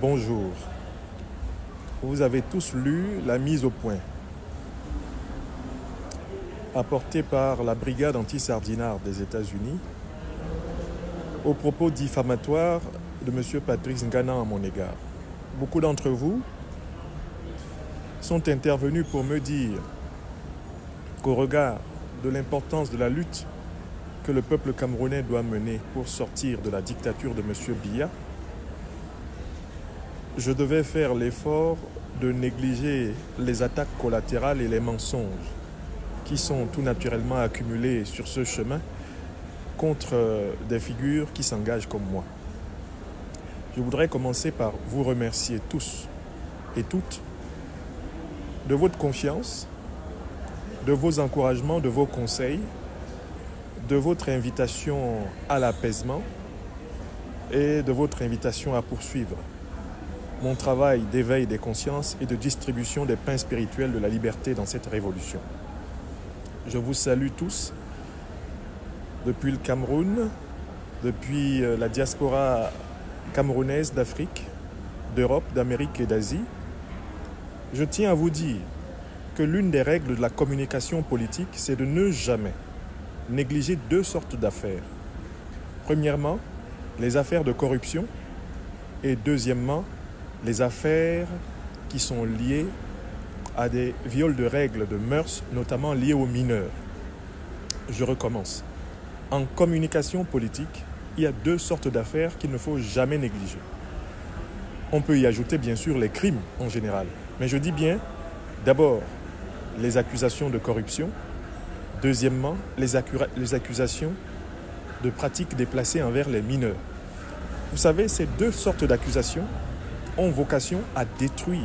Bonjour. Vous avez tous lu la mise au point apportée par la brigade anti-sardinard des États-Unis aux propos diffamatoires de M. Patrice Ngana à mon égard. Beaucoup d'entre vous sont intervenus pour me dire qu'au regard de l'importance de la lutte que le peuple camerounais doit mener pour sortir de la dictature de M. Biya, je devais faire l'effort de négliger les attaques collatérales et les mensonges qui sont tout naturellement accumulés sur ce chemin contre des figures qui s'engagent comme moi. Je voudrais commencer par vous remercier tous et toutes de votre confiance, de vos encouragements, de vos conseils, de votre invitation à l'apaisement et de votre invitation à poursuivre mon travail d'éveil des consciences et de distribution des pains spirituels de la liberté dans cette révolution. Je vous salue tous depuis le Cameroun, depuis la diaspora camerounaise d'Afrique, d'Europe, d'Amérique et d'Asie. Je tiens à vous dire que l'une des règles de la communication politique, c'est de ne jamais négliger deux sortes d'affaires. Premièrement, les affaires de corruption et deuxièmement, les affaires qui sont liées à des viols de règles de mœurs, notamment liés aux mineurs. Je recommence. En communication politique, il y a deux sortes d'affaires qu'il ne faut jamais négliger. On peut y ajouter bien sûr les crimes en général, mais je dis bien d'abord les accusations de corruption, deuxièmement les accusations de pratiques déplacées envers les mineurs. Vous savez, ces deux sortes d'accusations ont vocation à détruire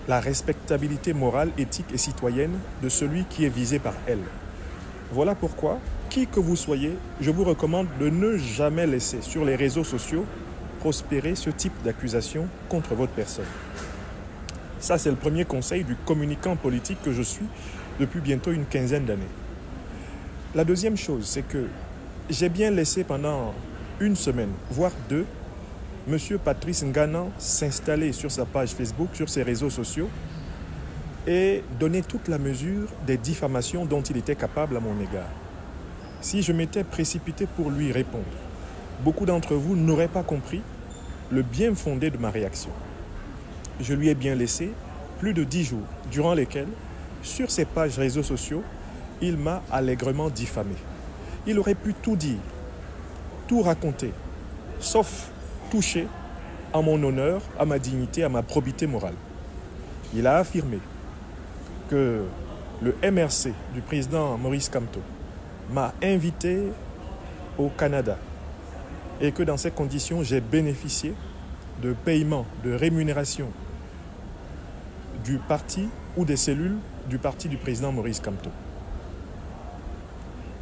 la respectabilité morale, éthique et citoyenne de celui qui est visé par elles. Voilà pourquoi, qui que vous soyez, je vous recommande de ne jamais laisser sur les réseaux sociaux prospérer ce type d'accusation contre votre personne. Ça, c'est le premier conseil du communicant politique que je suis depuis bientôt une quinzaine d'années. La deuxième chose, c'est que j'ai bien laissé pendant une semaine, voire deux, M. Patrice Ngana s'installer sur sa page Facebook, sur ses réseaux sociaux et donner toute la mesure des diffamations dont il était capable à mon égard. Si je m'étais précipité pour lui répondre, beaucoup d'entre vous n'auraient pas compris le bien fondé de ma réaction. Je lui ai bien laissé plus de 10 jours, durant lesquels, sur ses pages réseaux sociaux, il m'a allègrement diffamé. Il aurait pu tout dire, tout raconter, sauf toucher à mon honneur, à ma dignité, à ma probité morale. Il a affirmé que le MRC du président Maurice Kamto m'a invité au Canada et que dans ces conditions, j'ai bénéficié de paiements, de rémunération du parti ou des cellules du parti du président Maurice Kamto.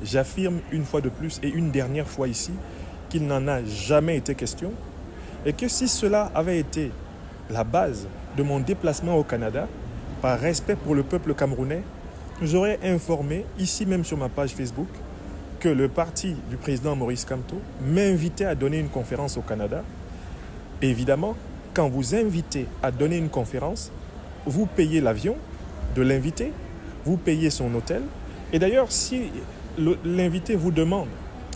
J'affirme une fois de plus et une dernière fois ici qu'il n'en a jamais été question et que si cela avait été la base de mon déplacement au Canada, par respect pour le peuple camerounais, j'aurais informé, ici même sur ma page Facebook, que le parti du président Maurice Kamto m'invitait à donner une conférence au Canada. Évidemment, quand vous invitez à donner une conférence, vous payez l'avion de l'invité, vous payez son hôtel. Et d'ailleurs, si l'invité vous demande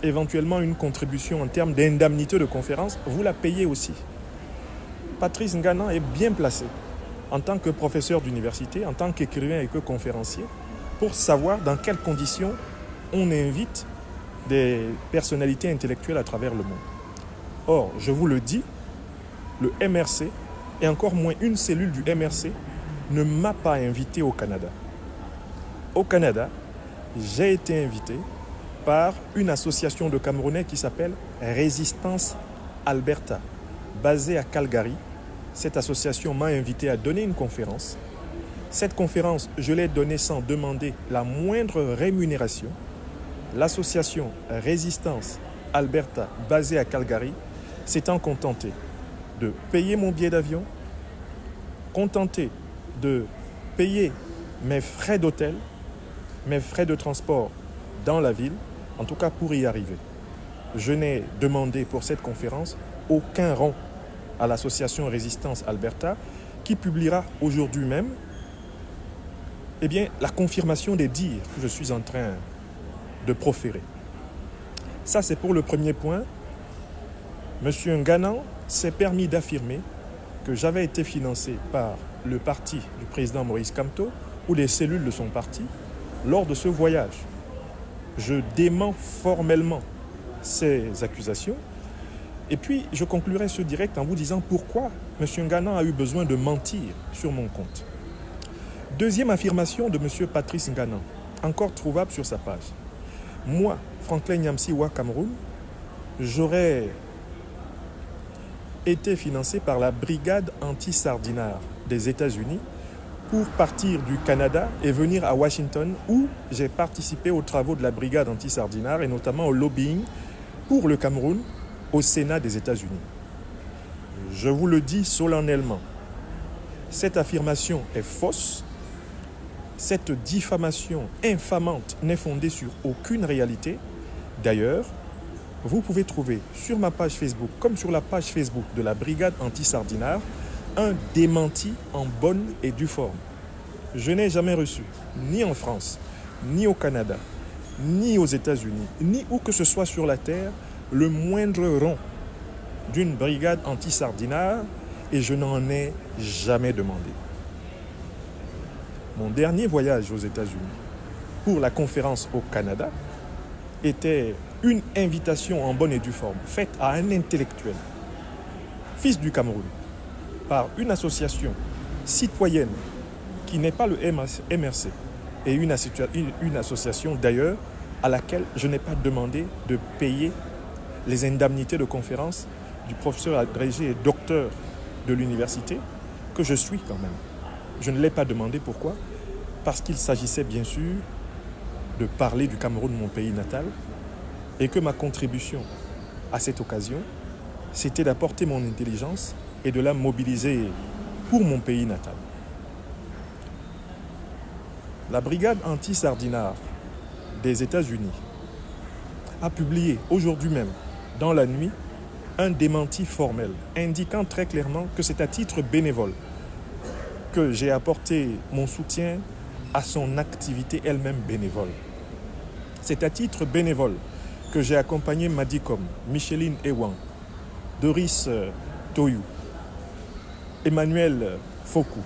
éventuellement une contribution en termes d'indemnité de conférence, vous la payez aussi. Patrice Ngana est bien placé en tant que professeur d'université, en tant qu'écrivain et que conférencier, pour savoir dans quelles conditions on invite des personnalités intellectuelles à travers le monde. Or, je vous le dis, le MRC, et encore moins une cellule du MRC, ne m'a pas invité au Canada. Au Canada, j'ai été invité par une association de Camerounais qui s'appelle Résistance Alberta, basée à Calgary. Cette association m'a invité à donner une conférence. Cette conférence, je l'ai donnée sans demander la moindre rémunération. L'association Résistance Alberta, basée à Calgary, s'étant contentée de payer mon billet d'avion, contentée de payer mes frais d'hôtel, mes frais de transport dans la ville, en tout cas pour y arriver. Je n'ai demandé pour cette conférence aucun rond. à l'association Résistance Alberta, qui publiera aujourd'hui même la confirmation des dires que je suis en train de proférer. Ça, c'est pour le premier point. Monsieur Nganan s'est permis d'affirmer que j'avais été financé par le parti du président Maurice Kamto ou les cellules de son parti lors de ce voyage. Je dément formellement ces accusations. Et puis, je conclurai ce direct en vous disant pourquoi M. Nganan a eu besoin de mentir sur mon compte. Deuxième affirmation de M. Patrice Nganan, encore trouvable sur sa page. Moi, Franklin Nyamsi-Wa Cameroun, j'aurais été financé par la brigade anti-sardinard des États-Unis pour partir du Canada et venir à Washington où j'ai participé aux travaux de la brigade anti-sardinard et notamment au lobbying pour le Cameroun au Sénat des États-Unis. Je vous le dis solennellement, cette affirmation est fausse. Cette diffamation infamante n'est fondée sur aucune réalité. D'ailleurs, vous pouvez trouver sur ma page Facebook comme sur la page Facebook de la brigade anti-sardinard un démenti en bonne et due forme. Je n'ai jamais reçu, ni en France, ni au Canada, ni aux États-Unis, ni où que ce soit sur la terre, le moindre rond d'une brigade anti-sardinard et je n'en ai jamais demandé. Mon dernier voyage aux États-Unis pour la conférence au Canada était une invitation en bonne et due forme faite à un intellectuel, fils du Cameroun, par une association citoyenne qui n'est pas le MRC et une association d'ailleurs à laquelle je n'ai pas demandé de payer les indemnités de conférence du professeur agrégé et docteur de l'université que je suis quand même. Je ne l'ai pas demandé. Pourquoi ? Parce qu'il s'agissait bien sûr de parler du Cameroun, mon pays natal, et que ma contribution à cette occasion, c'était d'apporter mon intelligence et de la mobiliser pour mon pays natal. La brigade anti-sardinard des États-Unis a publié aujourd'hui même, dans la nuit, un démenti formel indiquant très clairement que c'est à titre bénévole que j'ai apporté mon soutien à son activité elle-même bénévole. C'est à titre bénévole que j'ai accompagné Madicom, Micheline Ewan, Doris Toyou, Emmanuel Fokou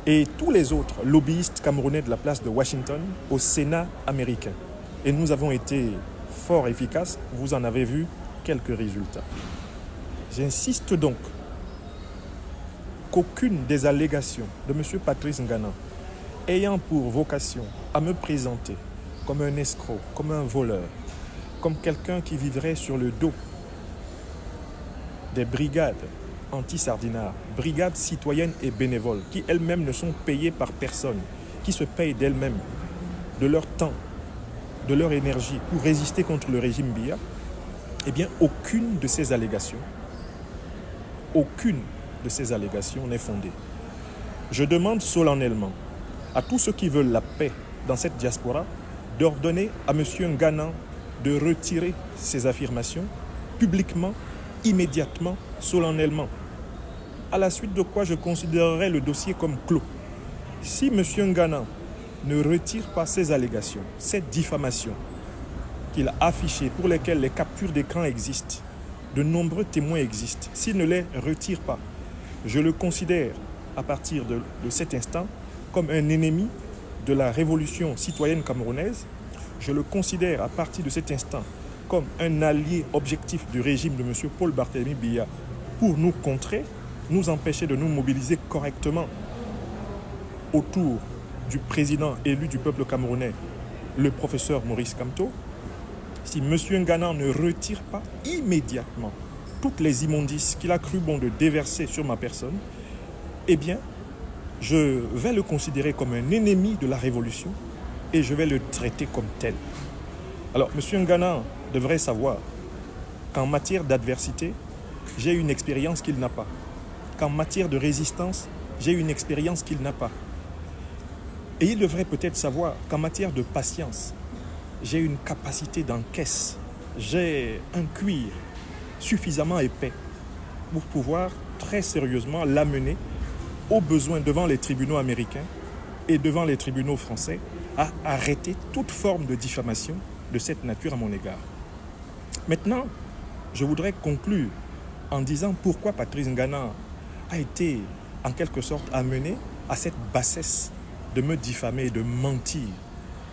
et tous les autres lobbyistes camerounais de la place de Washington au Sénat américain. Et nous avons été fort efficaces, vous en avez vu quelques résultats. J'insiste donc qu'aucune des allégations de M. Patrice Nganan ayant pour vocation à me présenter comme un escroc, comme un voleur, comme quelqu'un qui vivrait sur le dos des brigades anti-sardinards, brigades citoyennes et bénévoles, qui elles-mêmes ne sont payées par personne, qui se payent d'elles-mêmes, de leur temps, de leur énergie pour résister contre le régime Biya, eh bien, aucune de ces allégations n'est fondée. Je demande solennellement à tous ceux qui veulent la paix dans cette diaspora d'ordonner à M. Nganan de retirer ces affirmations publiquement, immédiatement, solennellement. À la suite de quoi je considérerai le dossier comme clos. Si M. Nganan ne retire pas ces allégations, cette diffamation qu'il a affichée, pour lesquelles les captures d'écran existent, de nombreux témoins existent, s'il ne les retire pas, je le considère à partir de cet instant comme un ennemi de la révolution citoyenne camerounaise. Je le considère à partir de cet instant comme un allié objectif du régime de M. Paul Barthélémy Biya pour nous contrer, nous empêcher de nous mobiliser correctement autour du président élu du peuple camerounais, le professeur Maurice Kamto. Si M. Nganan ne retire pas immédiatement toutes les immondices qu'il a cru bon de déverser sur ma personne, eh bien, je vais le considérer comme un ennemi de la révolution et je vais le traiter comme tel. Alors, M. Nganan devrait savoir qu'en matière d'adversité, j'ai une expérience qu'il n'a pas. Qu'en matière de résistance, j'ai une expérience qu'il n'a pas. Et il devrait peut-être savoir qu'en matière de patience, j'ai une capacité d'encaisse. J'ai un cuir suffisamment épais pour pouvoir très sérieusement l'amener au besoin devant les tribunaux américains et devant les tribunaux français à arrêter toute forme de diffamation de cette nature à mon égard. Maintenant, je voudrais conclure en disant pourquoi Patrice Ngana a été en quelque sorte amené à cette bassesse de me diffamer et de mentir,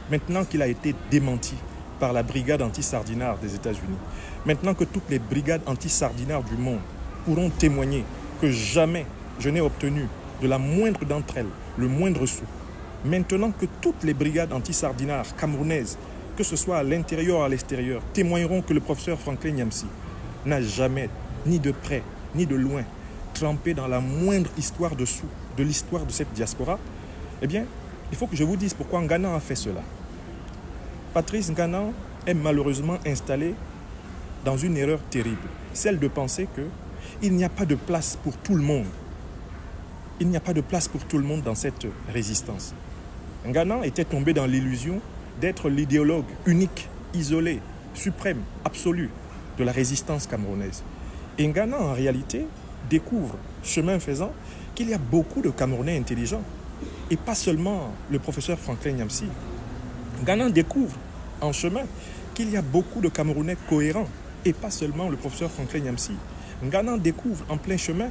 maintenant qu'il a été démenti par la brigade anti-sardinard des États-Unis, maintenant que toutes les brigades anti-sardinard du monde pourront témoigner que jamais je n'ai obtenu de la moindre d'entre elles le moindre sou, maintenant que toutes les brigades anti-sardinard camerounaises, que ce soit à l'intérieur ou à l'extérieur, témoigneront que le professeur Franklin Nyamsi n'a jamais, ni de près, ni de loin, trempé dans la moindre histoire de sous de l'histoire de cette diaspora, eh bien, il faut que je vous dise pourquoi Ngana a fait cela. Patrice Ngana est malheureusement installé dans une erreur terrible, celle de penser qu'il n'y a pas de place pour tout le monde. Il n'y a pas de place pour tout le monde dans cette résistance. Ngana était tombé dans l'illusion d'être l'idéologue unique, isolé, suprême, absolu de la résistance camerounaise. Et Ngana, en réalité, découvre, chemin faisant, qu'il y a beaucoup de Camerounais intelligents. Et pas seulement le professeur Franklin Nyamsi. Ngana découvre, en chemin, qu'il y a beaucoup de Camerounais cohérents. Et pas seulement le professeur Franklin Nyamsi. Ngana découvre, en plein chemin,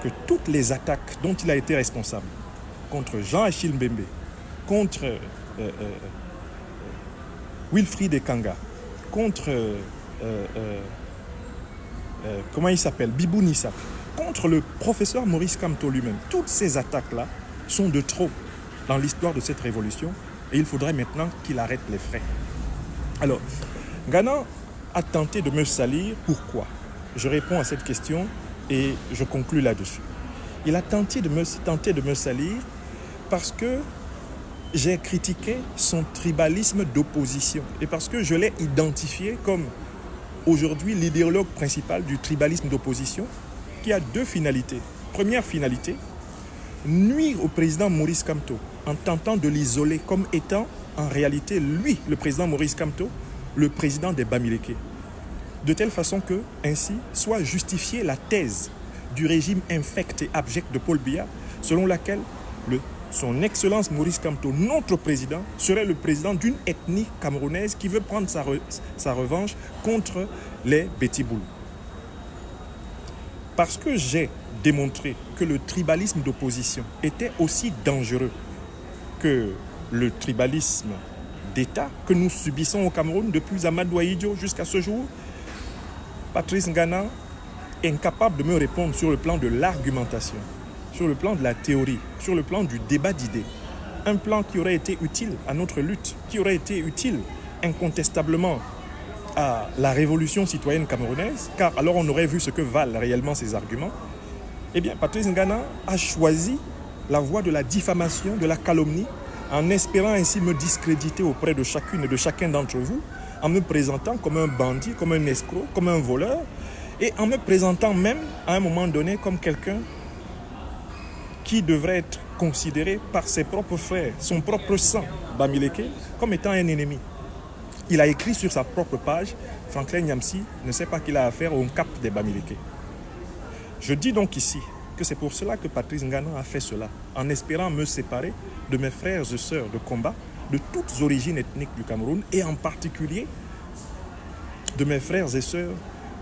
que toutes les attaques dont il a été responsable, contre Jean-Achille Mbembe, contre Wilfried Ekanga, contre comment il s'appelle, Bibou Nissap, contre le professeur Maurice Kamto lui-même, toutes ces attaques-là sont de trop dans l'histoire de cette révolution et il faudrait maintenant qu'il arrête les frais. Alors, Ngana a tenté de me salir. Pourquoi? Je réponds à cette question et je conclus là-dessus. Il a tenté de me salir parce que j'ai critiqué son tribalisme d'opposition et parce que je l'ai identifié comme aujourd'hui l'idéologue principal du tribalisme d'opposition qui a deux finalités. Première finalité, nuire au président Maurice Kamto en tentant de l'isoler comme étant en réalité lui, le président Maurice Kamto, le président des Bamileke. De telle façon que, ainsi, soit justifiée la thèse du régime infect et abject de Paul Biya, selon laquelle son Excellence Maurice Kamto, notre président, serait le président d'une ethnie camerounaise qui veut prendre sa revanche contre les Betiboulou. Parce que j'ai démontré que le tribalisme d'opposition était aussi dangereux que le tribalisme d'État que nous subissons au Cameroun depuis Amadou Ahidjo jusqu'à ce jour, Patrice Ngana est incapable de me répondre sur le plan de l'argumentation, sur le plan de la théorie, sur le plan du débat d'idées. Un plan qui aurait été utile à notre lutte, qui aurait été utile incontestablement à la révolution citoyenne camerounaise, car alors on aurait vu ce que valent réellement ces arguments. Eh bien, Patrice Ngana a choisi la voie de la diffamation, de la calomnie, en espérant ainsi me discréditer auprès de chacune et de chacun d'entre vous, en me présentant comme un bandit, comme un escroc, comme un voleur, et en me présentant même, à un moment donné, comme quelqu'un qui devrait être considéré par ses propres frères, son propre sang, Bamileke, comme étant un ennemi. Il a écrit sur sa propre page, Franklin Nyamsi ne sait pas qu'il a affaire au cap des Bamileke. Je dis donc ici que c'est pour cela que Patrice Ngana a fait cela, en espérant me séparer de mes frères et sœurs de combat, de toutes origines ethniques du Cameroun, et en particulier de mes frères et sœurs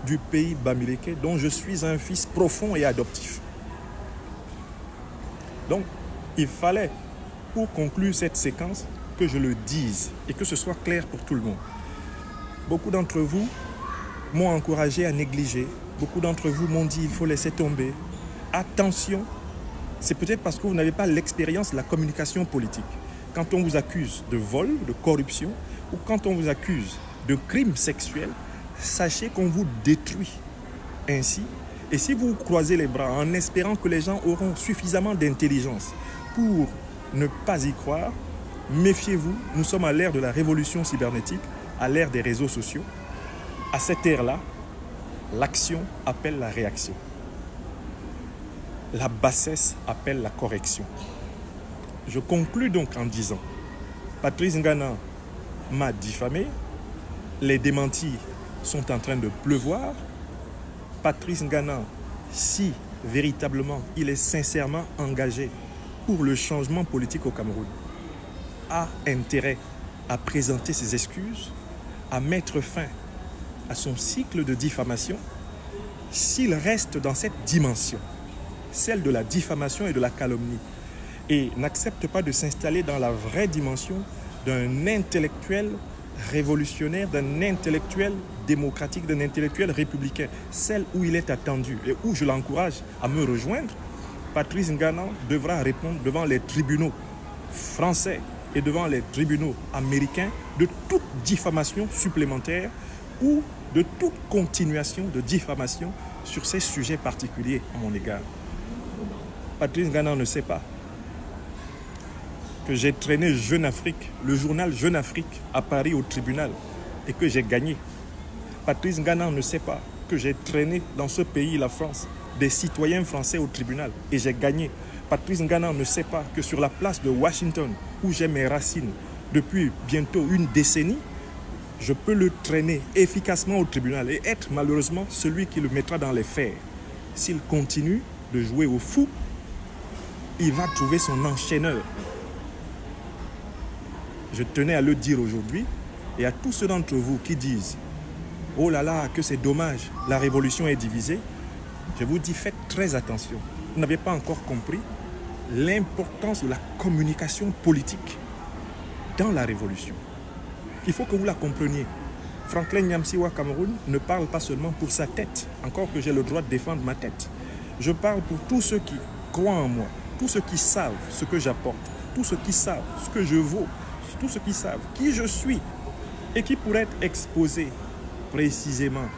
du pays Bamileke, dont je suis un fils profond et adoptif. Donc, il fallait, pour conclure cette séquence, que je le dise et que ce soit clair pour tout le monde. Beaucoup d'entre vous m'ont encouragé à négliger. Beaucoup d'entre vous m'ont dit il faut laisser tomber. Attention, c'est peut-être parce que vous n'avez pas l'expérience de la communication politique. Quand on vous accuse de vol, de corruption, ou quand on vous accuse de crimes sexuels, sachez qu'on vous détruit ainsi. Et si vous croisez les bras en espérant que les gens auront suffisamment d'intelligence pour ne pas y croire, méfiez-vous, nous sommes à l'ère de la révolution cybernétique, à l'ère des réseaux sociaux. À cette ère-là, l'action appelle la réaction. La bassesse appelle la correction. Je conclus donc en disant, Patrice Ngana m'a diffamé, les démentis sont en train de pleuvoir, Patrice Ngana si véritablement il est sincèrement engagé pour le changement politique au Cameroun, a intérêt à présenter ses excuses, à mettre fin à son cycle de diffamation. S'il reste dans cette dimension, celle de la diffamation et de la calomnie, et n'accepte pas de s'installer dans la vraie dimension d'un intellectuel révolutionnaire, d'un intellectuel démocratique, d'un intellectuel républicain, celle où il est attendu et où je l'encourage à me rejoindre, Patrice Ngana devra répondre devant les tribunaux français et devant les tribunaux américains de toute diffamation supplémentaire ou de toute continuation de diffamation sur ces sujets particuliers à mon égard. Patrice Ngana ne sait pas que j'ai traîné Jeune Afrique, le journal Jeune Afrique à Paris au tribunal et que j'ai gagné. Patrice Ngana ne sait pas que j'ai traîné dans ce pays, la France, des citoyens français au tribunal et j'ai gagné. Patrice Ngana ne sait pas que sur la place de Washington, où j'ai mes racines depuis bientôt une décennie, je peux le traîner efficacement au tribunal et être malheureusement celui qui le mettra dans les fers. S'il continue de jouer au fou, il va trouver son enchaîneur. Je tenais à le dire aujourd'hui et à tous ceux d'entre vous qui disent « Oh là là, que c'est dommage, la révolution est divisée », je vous dis faites très attention. Vous n'avez pas encore compris l'importance de la communication politique dans la révolution. Il faut que vous la compreniez. Franklin Nyamsi au Cameroun ne parle pas seulement pour sa tête, encore que j'ai le droit de défendre ma tête. Je parle pour tous ceux qui croient en moi, tous ceux qui savent ce que j'apporte, tous ceux qui savent ce que je vaux, tous ceux qui savent qui je suis et qui pourraient être exposés précisément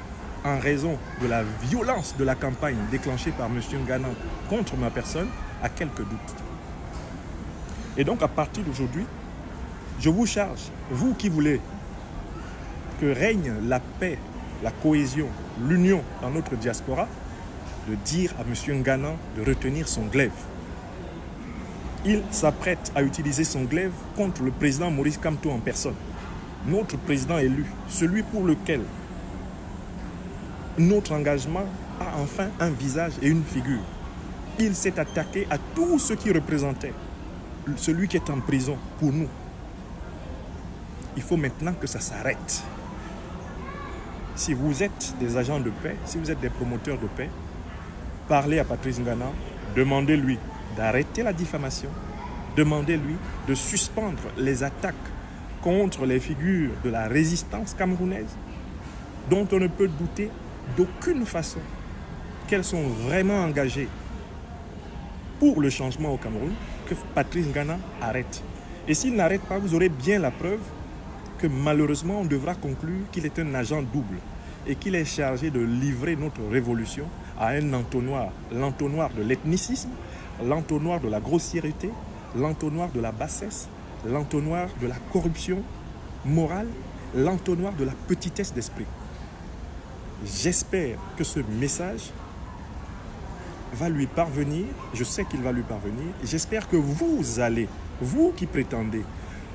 en raison de la violence de la campagne déclenchée par M. Ngana contre ma personne à quelques doutes. Et donc à partir d'aujourd'hui, je vous charge, vous qui voulez que règne la paix, la cohésion, l'union dans notre diaspora, de dire à M. Ngana de retenir son glaive. Il s'apprête à utiliser son glaive contre le président Maurice Kamto en personne. Notre président élu, celui pour lequel notre engagement a enfin un visage et une figure. Il s'est attaqué à tous ceux qui représentaient celui qui est en prison pour nous. Il faut maintenant que ça s'arrête. Si vous êtes des agents de paix, si vous êtes des promoteurs de paix, parlez à Patrice Ngana, demandez-lui d'arrêter la diffamation, demandez-lui de suspendre les attaques contre les figures de la résistance camerounaise, dont on ne peut douter d'aucune façon qu'elles sont vraiment engagées pour le changement au Cameroun, que Patrice Ngana arrête. Et s'il n'arrête pas, vous aurez bien la preuve que malheureusement on devra conclure qu'il est un agent double et qu'il est chargé de livrer notre révolution à un entonnoir, l'entonnoir de l'ethnicisme, l'entonnoir de la grossièreté, l'entonnoir de la bassesse, l'entonnoir de la corruption morale, l'entonnoir de la petitesse d'esprit. J'espère que ce message va lui parvenir, je sais qu'il va lui parvenir, et j'espère que vous allez, vous qui prétendez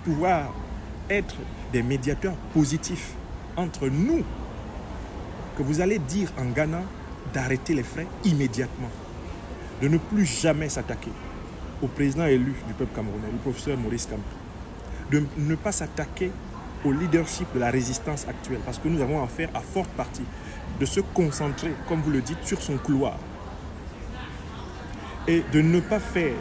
pouvoir être des médiateurs positifs entre nous, que vous allez dire en Ghana d'arrêter les frais immédiatement, de ne plus jamais s'attaquer au président élu du peuple camerounais, le professeur Maurice Kamto, de ne pas s'attaquer au leadership de la résistance actuelle, parce que nous avons affaire à forte partie, de se concentrer, comme vous le dites, sur son couloir, et de ne pas faire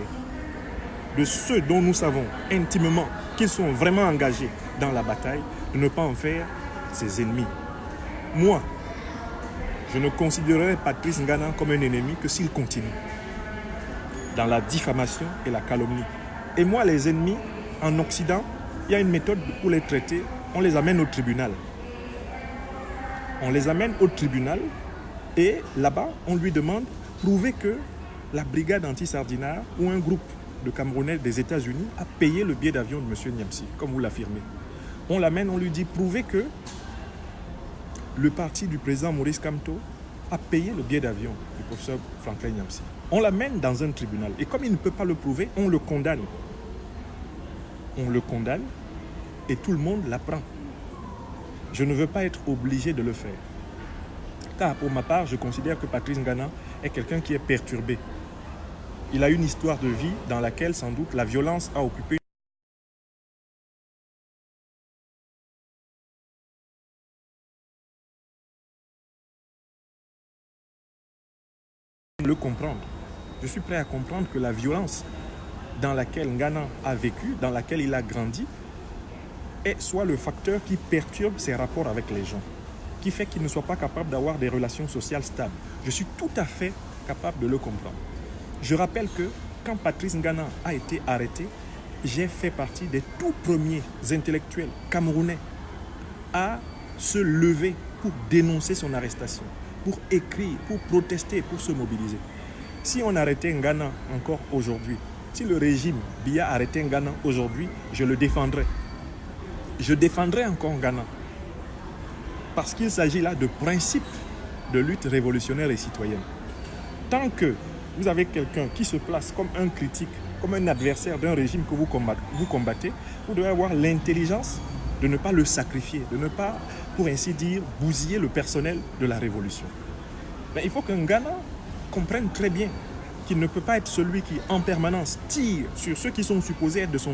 de ceux dont nous savons intimement qu'ils sont vraiment engagés dans la bataille, de ne pas en faire ses ennemis. Moi, je ne considérerai Patrice Ngana comme un ennemi que s'il continue dans la diffamation et la calomnie. Et moi, les ennemis, en Occident, il y a une méthode pour les traiter, on les amène au tribunal. On les amène au tribunal et là-bas, on lui demande de prouver que la brigade anti-Sardinard ou un groupe de Camerounais des États-Unis a payé le billet d'avion de M. Nyamsi, comme vous l'affirmez. On l'amène, on lui dit prouver que le parti du président Maurice Kamto a payé le billet d'avion du professeur Franklin Nyamsi. On l'amène dans un tribunal et comme il ne peut pas le prouver, on le condamne. On le condamne et tout le monde l'apprend. Je ne veux pas être obligé de le faire. Car pour ma part, je considère que Patrice Ngana est quelqu'un qui est perturbé. Il a une histoire de vie dans laquelle, sans doute, la violence a occupé le comprendre. Je suis prêt à comprendre que la violence dans laquelle Ngana a vécu, dans laquelle il a grandi, est soit le facteur qui perturbe ses rapports avec les gens, qui fait qu'il ne soit pas capable d'avoir des relations sociales stables. Je suis tout à fait capable de le comprendre. Je rappelle que quand Patrice Ngana a été arrêté, j'ai fait partie des tout premiers intellectuels camerounais à se lever pour dénoncer son arrestation, pour écrire, pour protester, pour se mobiliser. Si on arrêtait Ngana encore aujourd'hui, si le régime Biya arrêtait Ngana aujourd'hui, je le défendrais. Je défendrai encore Ngana. Parce qu'il s'agit là de principes de lutte révolutionnaire et citoyenne. Tant que vous avez quelqu'un qui se place comme un critique, comme un adversaire d'un régime que vous combattez, vous devez avoir l'intelligence de ne pas le sacrifier, de ne pas, pour ainsi dire, bousiller le personnel de la révolution. Mais il faut que Ngana comprenne très bien qu'il ne peut pas être celui qui, en permanence, tire sur ceux qui sont supposés être de son